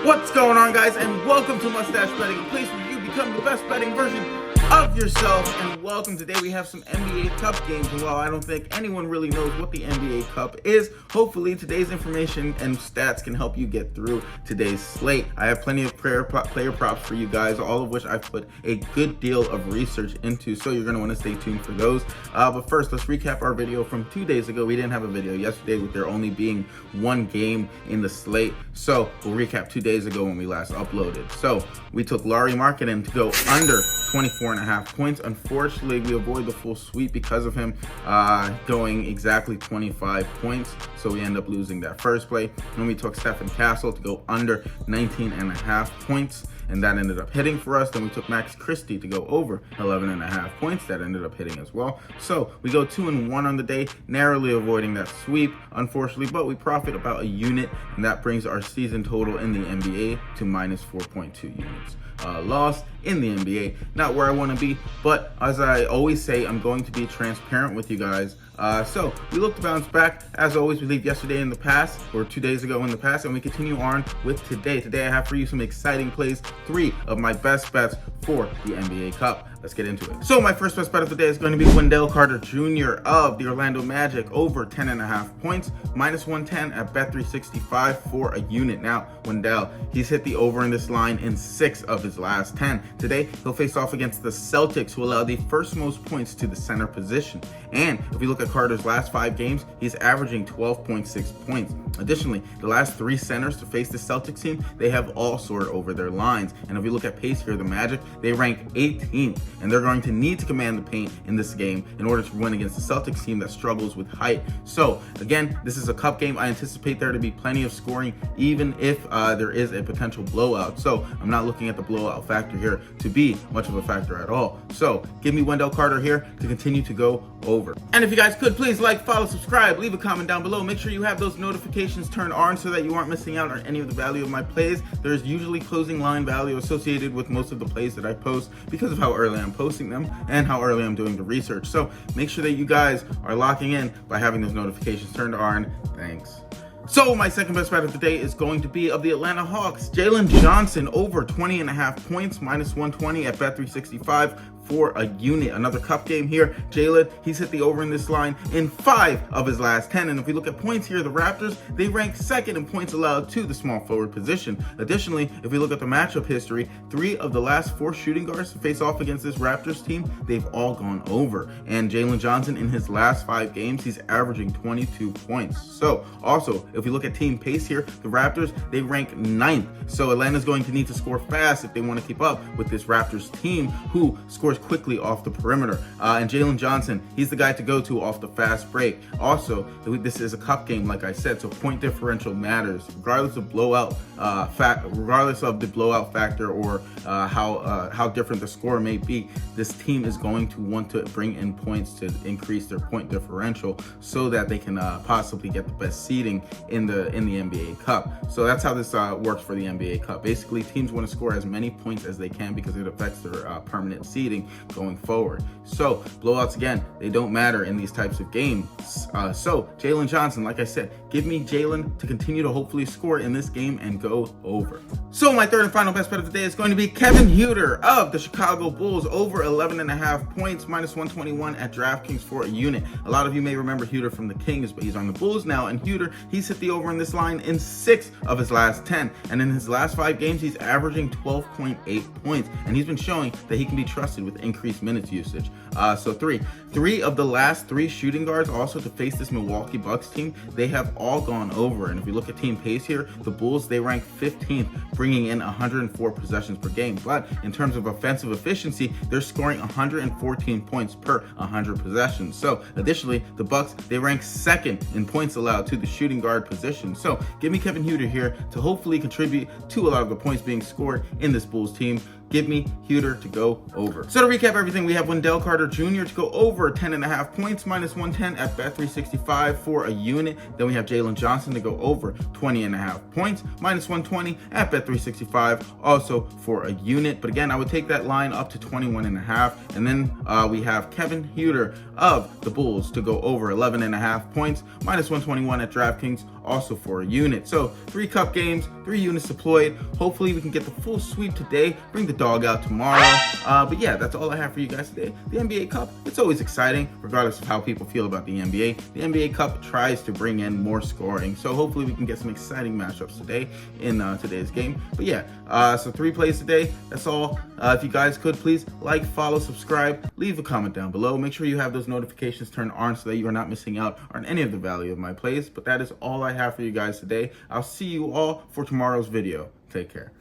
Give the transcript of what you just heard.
What's going on, guys, and welcome to Mustachebetting, a place where you become the best betting version of yourself. And welcome. Today we have some NBA Cup games, and while I don't think anyone really knows what the NBA Cup is, hopefully today's information and stats can help you get through today's slate. I have plenty of player props for you guys, all of which I've put a good deal of research into, so you're going to want to stay tuned for those. But first, let's recap our video from 2 days ago. We didn't have a video yesterday with there only being one game in the slate, so we'll recap 2 days ago when we last uploaded. So we took Larry Markkinen to go under 24.5 points. Unfortunately, we avoid the full sweep because of him going exactly 25 points, so we end up losing that first play. Then we took Stephen Castle to go under 19.5 points, and that ended up hitting for us. Then we took Max Christie to go over 11.5 points. That ended up hitting as well. So we go 2-1 on the day, narrowly avoiding that sweep, unfortunately, but we profit about a unit, and that brings our season total in the NBA to minus 4.2 units. Loss in the NBA, not where I want to be, but as I always say, I'm going to be transparent with you guys. So we look to bounce back. As always, we leave yesterday in the past, or 2 days ago in the past, and we continue on with today. Today I have for you some exciting plays, 3 of my best bets for the NBA Cup. Let's get into it. So my first best bet of the day is going to be Wendell Carter Jr. of the Orlando Magic over 10.5 points, minus 110 at Bet365 for a unit. Now, Wendell, he's hit the over in this line in 6 of his last 10. Today, he'll face off against the Celtics, who allow the first most points to the center position. And if we look at Carter's last 5 games, he's averaging 12.6 points. Additionally, the last 3 centers to face the Celtics team, they have all soared over their lines. And if we look at pace here, the Magic, they rank 18th, and they're going to need to command the paint in this game in order to win against the Celtics team that struggles with height. So again, this is a cup game. I anticipate there to be plenty of scoring, even if there is a potential blowout. So I'm not looking at the blowout factor here to be much of a factor at all. So give me Wendell Carter here to continue to go over. And if you guys could, please like, follow, subscribe, leave a comment down below. Make sure you have those notifications turned on so that you aren't missing out on any of the value of my plays. There's usually closing line value associated with most of the plays that I post because of how early I'm posting them and how early I'm doing the research. So make sure that you guys are locking in by having those notifications turned on. Thanks. So my second best bet of the day is going to be of the Atlanta Hawks, Jalen Johnson over 20.5 points, minus 120 at Bet365 for a unit. Another cup game here. Jalen, he's hit the over in this line in 5 of his last 10. And if we look at points here, the Raptors, they rank 2nd in points allowed to the small forward position. Additionally, if we look at the matchup history, 3 of the last 4 shooting guards to face off against this Raptors team, they've all gone over. And Jalen Johnson, in his last 5 games, he's averaging 22 points. So also, if we look at team pace here, the Raptors, they rank 9th. So Atlanta's going to need to score fast if they want to keep up with this Raptors team, who scores quickly off the perimeter. And Jalen Johnson, he's the guy to go to off the fast break. Also, this is a cup game, like I said, so point differential matters, regardless of regardless of the blowout factor or how different the score may be. This team is going to want to bring in points to increase their point differential so that they can possibly get the best seeding in the NBA Cup. So that's how this works for the NBA Cup. Basically, teams want to score as many points as they can because it affects their permanent seeding going forward. So blowouts, again, they don't matter in these types of games. So Jalen Johnson, like I said, give me Jalen to continue to hopefully score in this game and go over. So my third and final best bet of the day is going to be Kevin Huerter of the Chicago Bulls over 11.5 points, minus 121 at DraftKings for a unit. A lot of you may remember Huerter from the Kings, but he's on the Bulls now, and Huerter, he's hit the over in this line in 6 of his last 10, and in his last 5 games, he's averaging 12.8 points, and he's been showing that he can be trusted with increased minutes usage. So three of the last 3 shooting guards also to face this Milwaukee Bucks team, they have all gone over. And if we look at team pace here, the Bulls, they rank 15th, bringing in 104 possessions per game. But in terms of offensive efficiency, they're scoring 114 points per 100 possessions. So additionally, the Bucks, they rank 2nd in points allowed to the shooting guard position. So give me Kevin Huerter here to hopefully contribute to a lot of the points being scored in this Bulls team. Give me Huerter to go over. So to recap everything, we have Wendell Carter Jr. to go over 10.5 points, minus 110 at Bet365 for a unit. Then we have Jalen Johnson to go over 20.5 points, minus 120 at Bet365, also for a unit. But again, I would take that line up to 21.5. And then we have Kevin Huerter of the Bulls to go over 11.5 points, minus 121 at DraftKings, also for a unit. So 3 cup games, 3 units deployed. Hopefully we can get the full sweep today, bring the dog out tomorrow. But yeah, that's all I have for you guys today. The NBA Cup, it's always exciting, regardless of how people feel about the NBA. The NBA Cup tries to bring in more scoring, so hopefully we can get some exciting matchups today in today's game. But yeah, so 3 plays today, that's all. If you guys could please like, follow, subscribe, leave a comment down below. Make sure you have those notifications turned on so that you are not missing out on any of the value of my plays. But that is all I have for you guys today. I'll see you all for tomorrow's video. Take care.